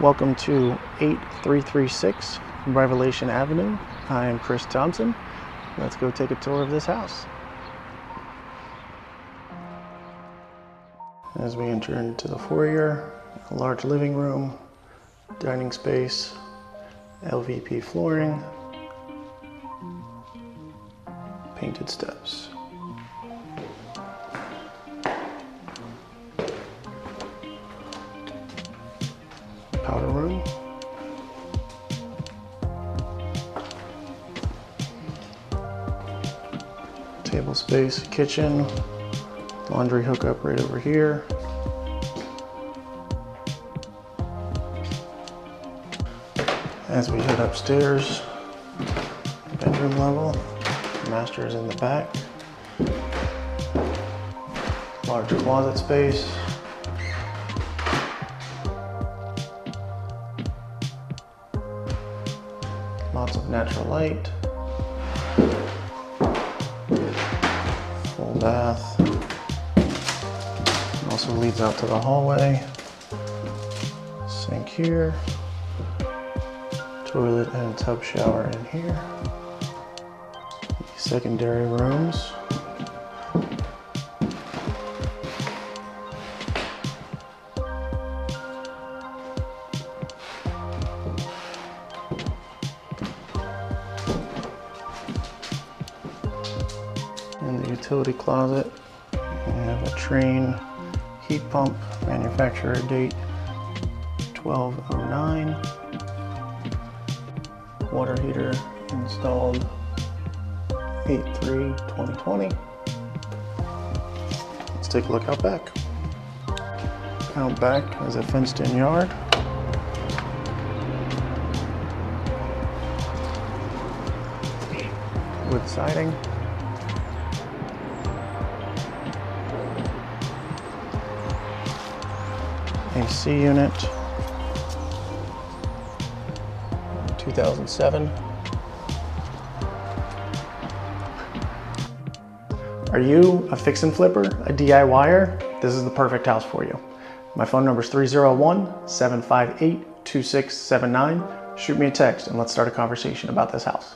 Welcome to 8336 Revelation Avenue. I am Chris Thompson. Let's go take a tour of this house. As we enter into the foyer, a large living room, dining space, LVP flooring, painted steps. Powder room. Table space, kitchen, laundry hookup right over here. As we head upstairs, bedroom level, master is in the back. Large closet space. Lots of natural light. Full bath. Also leads out to the hallway. Sink here. Toilet and tub shower in here. Secondary rooms. In the utility closet, we have a Train heat pump, manufacturer date 1209. Water heater installed 8/3/2020. Let's take a look out back. Out back is a fenced-in yard. Wood siding. AC unit, 2007. Are you a fix and flipper, a DIY-er? This is the perfect house for you. My phone number is 301-758-2679. Shoot me a text and let's start a conversation about this house.